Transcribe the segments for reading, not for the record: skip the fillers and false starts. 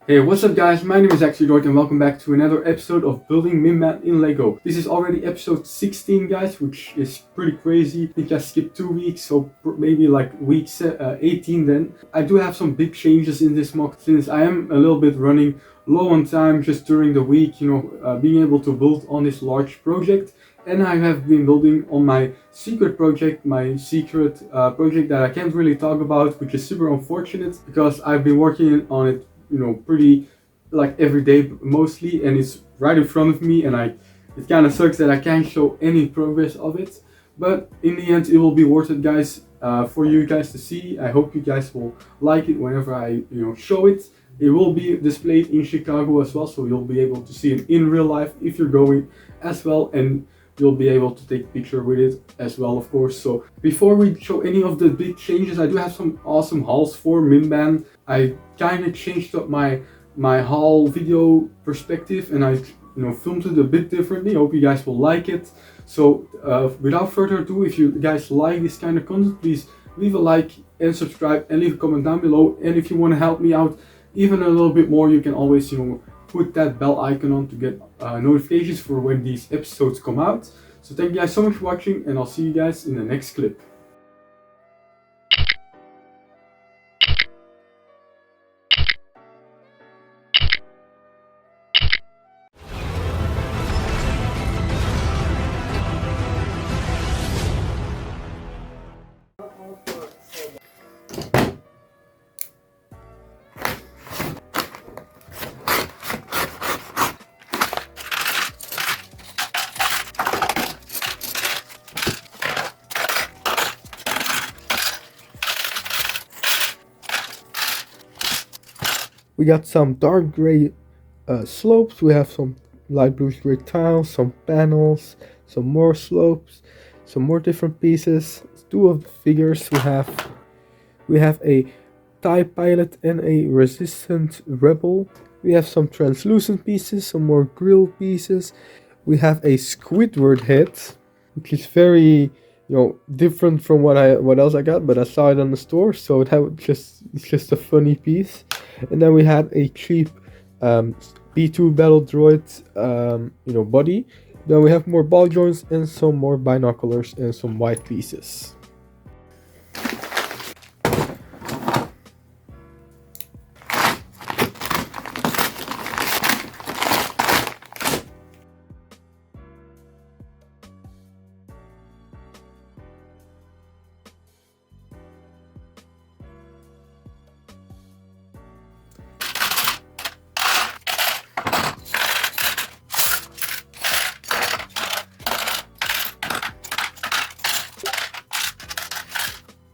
Hey, what's up guys? My name is Axidroid and welcome back to another episode of Building Mimban in Lego. This is already episode 16 guys, which is pretty crazy. I think I skipped 2 weeks, so maybe like week 18 then. I do have some big changes in this mock since I am a little bit running low on time just during the week, being able to build on this large project. And I have been building on my secret project, project that I can't really talk about, which is super unfortunate because I've been working on it pretty like every day mostly, and it's right in front of me, and it kind of sucks that I can't show any progress of it, but in the end it will be worth it guys, for you guys to see. I hope you guys will like it whenever I show it. It will be displayed in Chicago as well, so you'll be able to see it in real life if you're going as well, and you'll be able to take a picture with it as well, of course. So before we show any of the big changes, I do have some awesome hauls for Mimban. I kind of changed up my haul video perspective, and I filmed it a bit differently. Hope you guys will like it. So without further ado, if you guys like this kind of content, please leave a like and subscribe and leave a comment down below. And if you want to help me out even a little bit more, you can always put that bell icon on to get notifications for when these episodes come out. So thank you guys so much for watching, and I'll see you guys in the next clip. We got some dark gray slopes, we have some light bluish gray tiles, some panels, some more slopes, some more different pieces. Two of the figures we have a TIE pilot and a resistant rebel. We have some translucent pieces, some more grill pieces. We have a Squidward head, which is very different from what else I got, but I saw it on the store, so it's just a funny piece. And then we had a cheap B2 battle droid body. Then we have more ball joints and some more binoculars and some white pieces.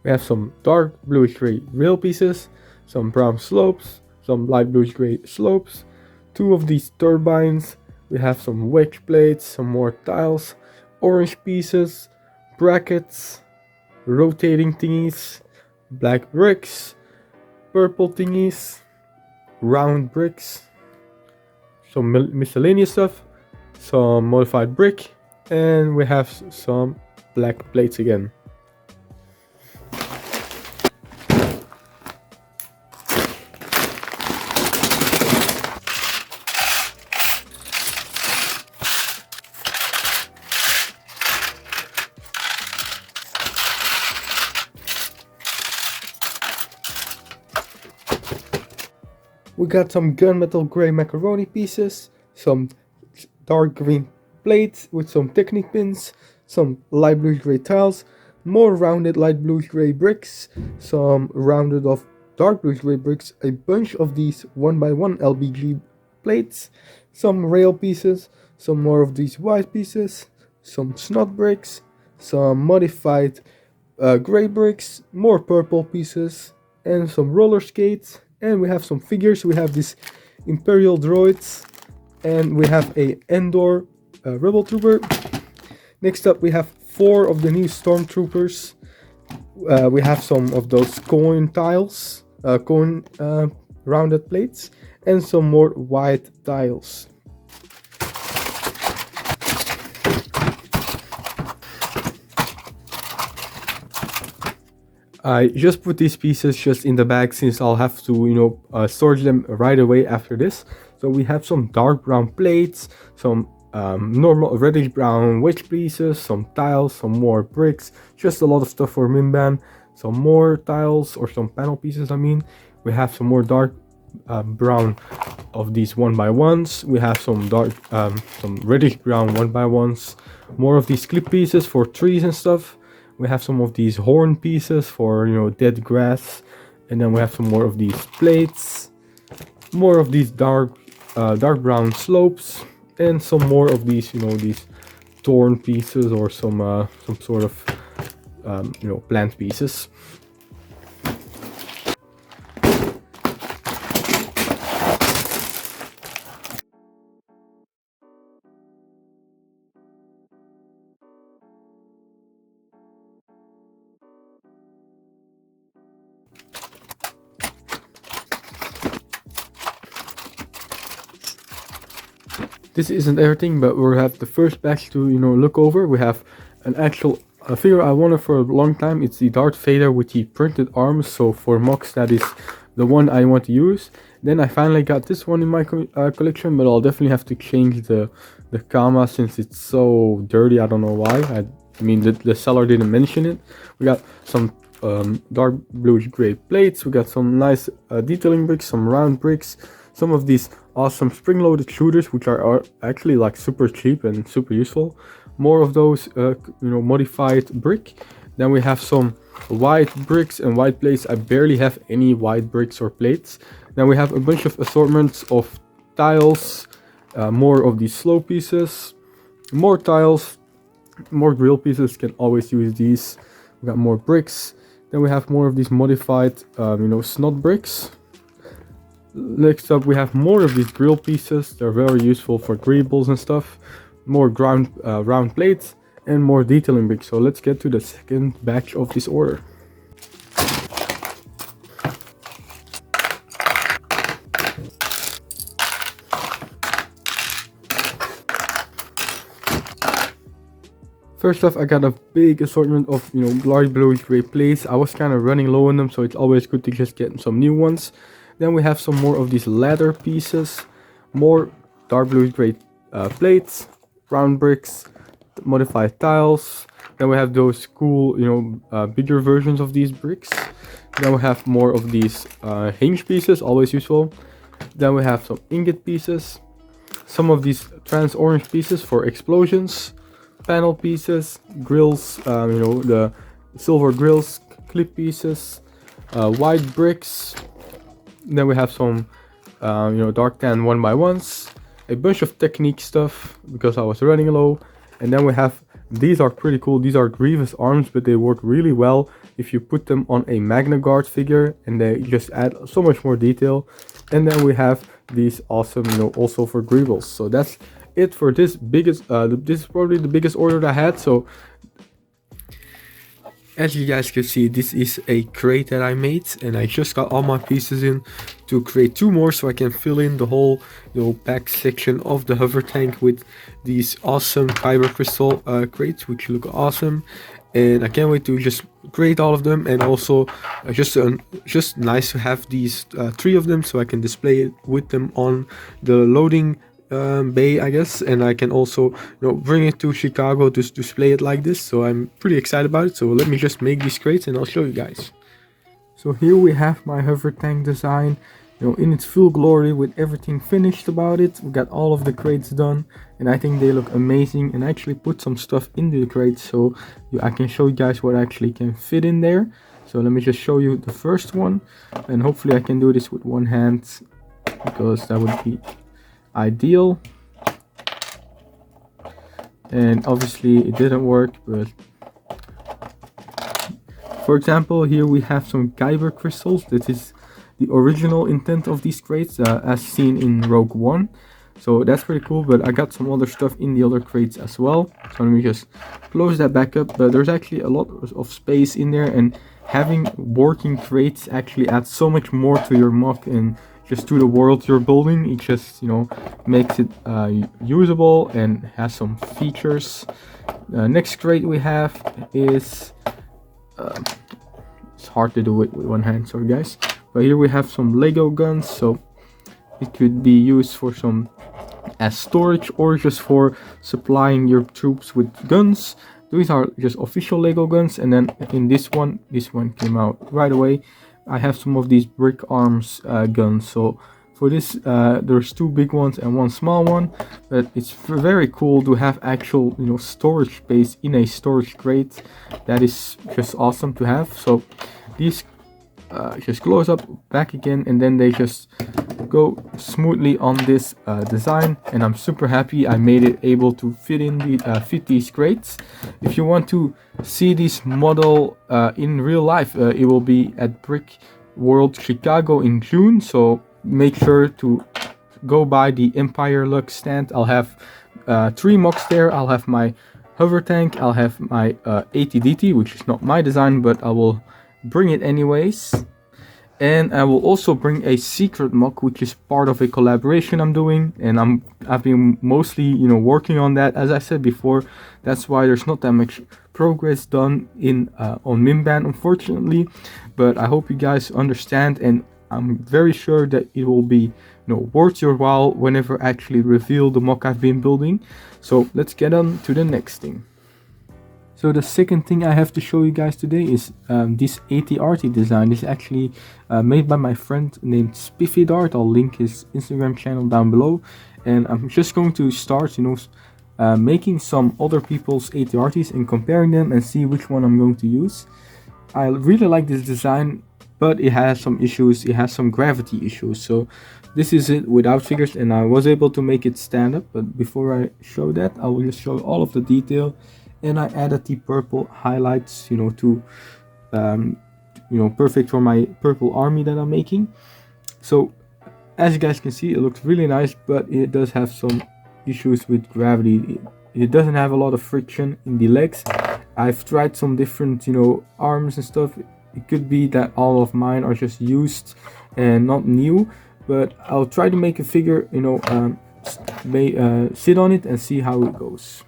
We have some dark bluish gray rail pieces, some brown slopes, some light bluish gray slopes, two of these turbines. We have some wedge plates, some more tiles, orange pieces, brackets, rotating thingies, black bricks, purple thingies, round bricks, some miscellaneous stuff, some modified brick, and we have some black plates again. We got some gunmetal gray macaroni pieces, some dark green plates with some Technic pins, some light bluish gray tiles, more rounded light bluish gray bricks, some rounded off dark bluish gray bricks, a bunch of these 1x1 LBG plates, some rail pieces, some more of these white pieces, some snot bricks, some modified gray bricks, more purple pieces, and some roller skates. And we have some figures. We have these Imperial droids, and we have a Endor Rebel Trooper. Next up, we have 4 of the new Stormtroopers. We have some of those coin tiles, rounded plates, and some more white tiles. I just put these pieces just in the bag since I'll have to, storage them right away after this. So we have some dark brown plates, some normal reddish brown wedge pieces, some tiles, some more bricks, just a lot of stuff for Mimban, some more tiles or some panel pieces. I mean, we have some more dark brown of these 1x1s. We have some dark, some reddish brown 1x1s, more of these clip pieces for trees and stuff. We have some of these horn pieces for, dead grass, and then we have some more of these plates, more of these dark brown slopes, and some more of these, these torn pieces or some sort of, plant pieces. This isn't everything, but we have the first batch to look over. We have an actual figure I wanted for a long time. It's the Darth Vader with the printed arms. So for mocks, that is the one I want to use. Then I finally got this one in my collection, but I'll definitely have to change the Kama since it's so dirty. I don't know why. I mean, the seller didn't mention it. We got some dark bluish gray plates. We got some nice detailing bricks, some round bricks, some of these awesome spring-loaded shooters, which are actually like super cheap and super useful. More of those, modified brick. Then we have some white bricks and white plates. I barely have any white bricks or plates. Then we have a bunch of assortments of tiles, more of these slow pieces, more tiles, more grill pieces. Can always use these. We got more bricks. Then we have more of these modified, snot bricks. Next up, we have more of these grill pieces. They're very useful for grills and stuff. More round plates and more detailing bricks. So let's get to the second batch of this order. First off, I got a big assortment of large bluish gray plates. I was kind of running low on them, so it's always good to just get some new ones. Then we have some more of these ladder pieces, more dark bluish gray plates, round bricks, modified tiles. Then we have those cool, bigger versions of these bricks. Then we have more of these hinge pieces, always useful. Then we have some ingot pieces, some of these trans orange pieces for explosions, panel pieces, grills, the silver grills, clip pieces, white bricks. Then we have some, dark tan 1x1s, a bunch of technique stuff because I was running low. And then we have, these are pretty cool. These are Grievous arms, but they work really well if you put them on a Magna Guard figure, and they just add so much more detail. And then we have these awesome, also for Grievous. So that's it for this biggest, this is probably the biggest order that I had. So as you guys can see, this is a crate that I made, and I just got all my pieces in to create 2 more so I can fill in the whole back section of the hover tank with these awesome fiber crystal crates, which look awesome. And I can't wait to just create all of them, and also just nice to have these 3 of them so I can display it with them on the loading bay, I guess, and I can also bring it to Chicago to display it like this. So I'm pretty excited about it. So let me just make these crates and I'll show you guys. So here we have my hover tank design, in its full glory, with everything finished about it. We got all of the crates done, and I think they look amazing. And I actually put some stuff into the crates so I can show you guys what actually can fit in there. So let me just show you the first one, and hopefully I can do this with one hand because that would be ideal. And obviously it didn't work, but for example, here we have some Kyber crystals. This is the original intent of these crates, as seen in Rogue One. So that's pretty cool, but I got some other stuff in the other crates as well. So let me just close that back up. But there's actually a lot of space in there, and having working crates actually adds so much more to your mock and just to the world you're building. It just makes it usable and has some features. Next crate we have is it's hard to do it with one hand, sorry guys. But here we have some Lego guns, so it could be used for some as storage or just for supplying your troops with guns. These are just official Lego guns, and then in this one came out right away. I have some of these brick arms guns. So for this, there's two big ones and one small one, but it's very cool to have actual, you know, storage space in a storage crate. That is just awesome to have. So these just close up back again, and then they just go smoothly on this design, and I'm super happy I made it able to fit these crates. If you want to see this model in real life, it will be at Brick World Chicago in June, so make sure to go by the Empire Lux stand. I'll have 3 mocks there. I'll have my hover tank, I'll have my ATDT, which is not my design, but I will bring it anyways. And I will also bring a secret mock, which is part of a collaboration I'm doing, and I've been mostly, you know, working on that. As I said before, that's why there's not that much progress done in on Mimban, unfortunately. But I hope you guys understand, and I'm very sure that it will be, you know, worth your while whenever I actually reveal the mock I've been building. So let's get on to the next thing. So the second thing I have to show you guys today is this ATRT design. This is actually made by my friend named Spiffy Dart. I'll link his Instagram channel down below. And I'm just going to start, you know, making some other people's ATRTs and comparing them and see which one I'm going to use. I really like this design, but it has some issues. It has some gravity issues. So this is it without figures, and I was able to make it stand up. But before I show that, I will just show all of the detail. And I added the purple highlights, you know, to you know, perfect for my purple army that I'm making. So as you guys can see, it looks really nice, but it does have some issues with gravity. It doesn't have a lot of friction in the legs. I've tried some different, you know, arms and stuff. It could be that all of mine are just used and not new, but I'll try to make a figure, you know, sit on it and see how it goes.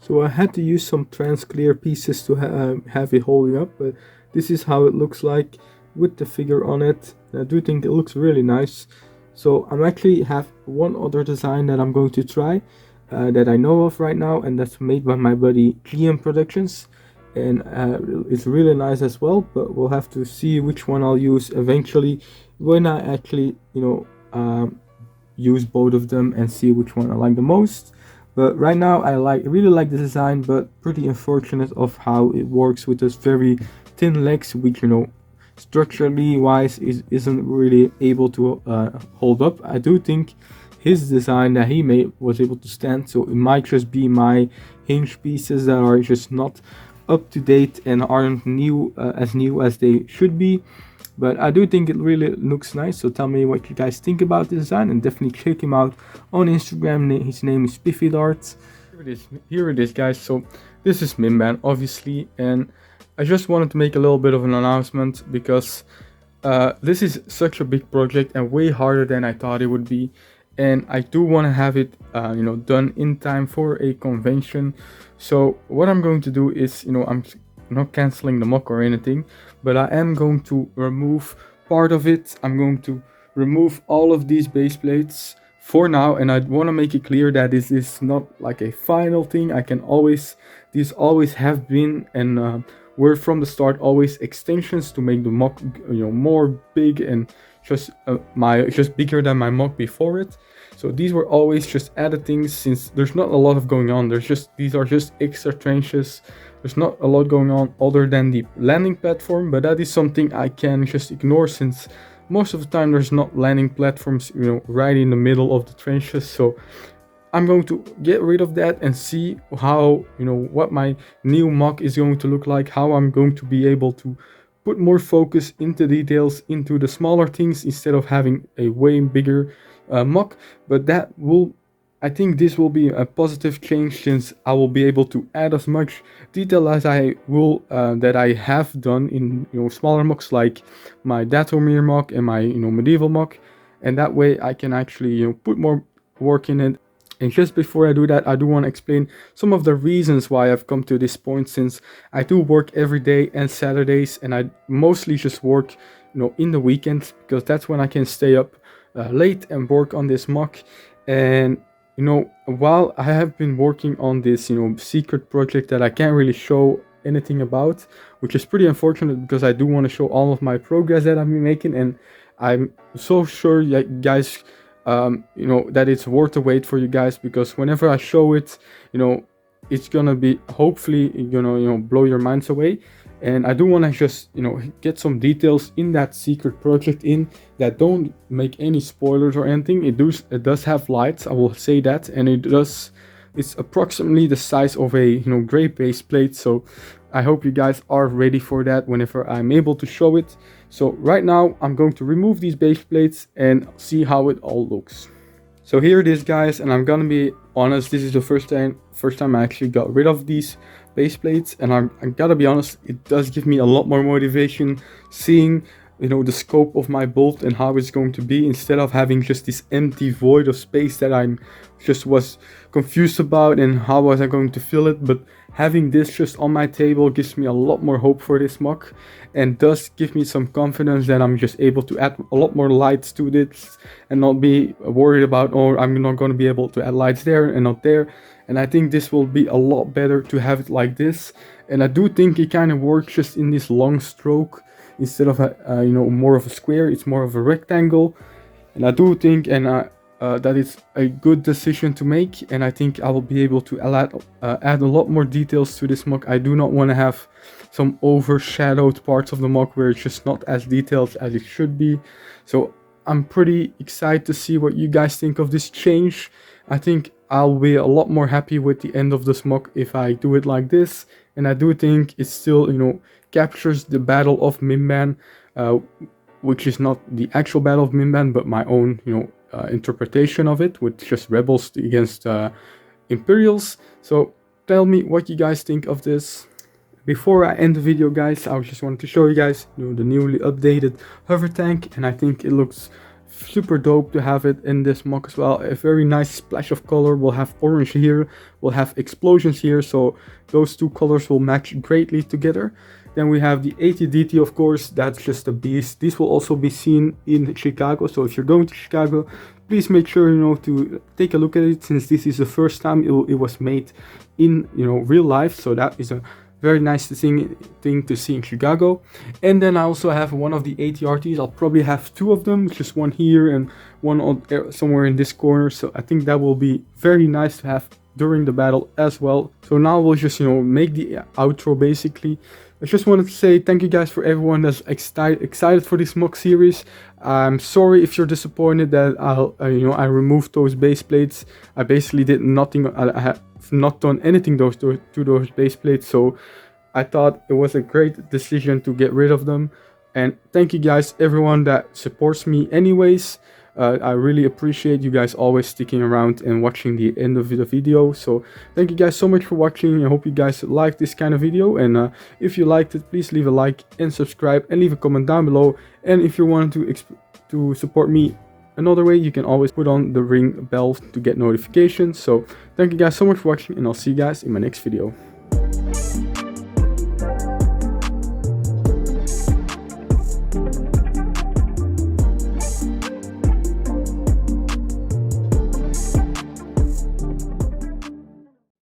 So I had to use some trans clear pieces to have it holding up, but this is how it looks like with the figure on it. I do think it looks really nice. So I'm actually have one other design that I'm going to try that I know of right now, and that's made by my buddy GM Productions, and it's really nice as well, but we'll have to see which one I'll use eventually when I actually, you know, use both of them and see which one I like the most. But right now I really like the design, but pretty unfortunate of how it works with those very thin legs, which, you know, structurally wise isn't really able to hold up. I do think his design that he made was able to stand, so it might just be my hinge pieces that are just not up to date and aren't new as they should be. But I do think it really looks nice, so tell me what you guys think about the design, and definitely check him out on Instagram. His name is Spiffy Dart. Here it is guys. So this is Mimban, obviously, and I just wanted to make a little bit of an announcement because this is such a big project and way harder than I thought it would be, and I do want to have it you know, done in time for a convention. So what I'm going to do is, you know, I'm not canceling the mock or anything, but I am going to remove part of it. I'm going to remove all of these base plates for now, and I want to make it clear that this is not like a final thing. I can always, these always have been and were from the start always extensions to make the mock, you know, more big and just bigger than my mock before it. So these were always just added things, since there's not a lot of going on. These are just extra trenches. There's not a lot going on other than the landing platform, but that is something I can just ignore, since most of the time there's not landing platforms, you know, right in the middle of the trenches. So I'm going to get rid of that and see how, you know, what my new mock is going to look like, how I'm going to be able to put more focus into details, into the smaller things, instead of having a way bigger mock. But that will, I think this will be a positive change, since I will be able to add as much detail as I will that I have done in, you know, smaller mocks like my Datomir mock and my, you know, medieval mock, and that way I can actually, you know, put more work in it And just before I do that, I do want to explain some of the reasons why I've come to this point, since I do work every day and Saturdays, and I mostly just work, in the weekends, because that's when I can stay up late and work on this mock. And while I have been working on this, secret project that I can't really show anything about, which is pretty unfortunate because I do want to show all of my progress that I've been making, and I'm so sure that guys, that it's worth the wait for you guys, because whenever I show it, it's gonna be hopefully blow your minds away. And I do want to just get some details in that secret project in that don't make any spoilers or anything. It does have lights, I will say that, and it's approximately the size of a gray base plate. So I hope you guys are ready for that whenever I'm able to show it. So right now I'm going to remove these base plates and see how it all looks. So here it is, guys, and I'm gonna be honest, this is the first time I actually got rid of these base plates, and I gotta be honest, it does give me a lot more motivation seeing the scope of my build and how it's going to be, instead of having just this empty void of space that I'm just was confused about and how was I going to fill it. But having this just on my table gives me a lot more hope for this mock, and does give me some confidence that I'm just able to add a lot more lights to this and not be worried about, or I'm not going to be able to add lights there and not there. And I think this will be a lot better to have it like this. And I do think it kind of works just in this long stroke instead of more of a square. It's more of a rectangle, and I do think that it's a good decision to make. And I think I will be able to add a lot more details to this mock. I do not want to have some overshadowed parts of the mock where it's just not as detailed as it should be. So I'm pretty excited to see what you guys think of this change. I think I'll be a lot more happy with the end of this mock if I do it like this. And I do think it still captures the Battle of Mimban, which is not the actual Battle of Mimban, but my own interpretation of it, with just rebels against Imperials. So tell me what you guys think of this. Before I end the video, guys, I just wanted to show you guys the newly updated hover tank, and I think it looks super dope to have it in this mock as well. A very nice splash of color. We'll have orange here, we'll have explosions here, so those two colors will match greatly together. Then we have the AT-DT, of course, that's just a beast. This will also be seen in Chicago, so if you're going to Chicago, please make sure to take a look at it, since this is the first time it was made in real life. So that is a very nice thing to see in Chicago. And then I also have one of the AT-RTs. I'll probably have two of them, just one here and one somewhere in this corner. So I think that will be very nice to have during the battle as well. So now we'll just make the outro basically. I just wanted to say thank you guys for everyone that's excited for this mock series. I'm sorry if you're disappointed that I removed those base plates. I basically did nothing. I have not done anything to those base plates, so I thought it was a great decision to get rid of them. And thank you guys, everyone that supports me anyways. I really appreciate you guys always sticking around and watching the end of the video. So thank you guys so much for watching. I hope you guys like this kind of video, and if you liked it, please leave a like and subscribe and leave a comment down below. And if you want to support me another way, you can always put on the ring bell to get notifications. So thank you guys so much for watching, and I'll see you guys in my next video.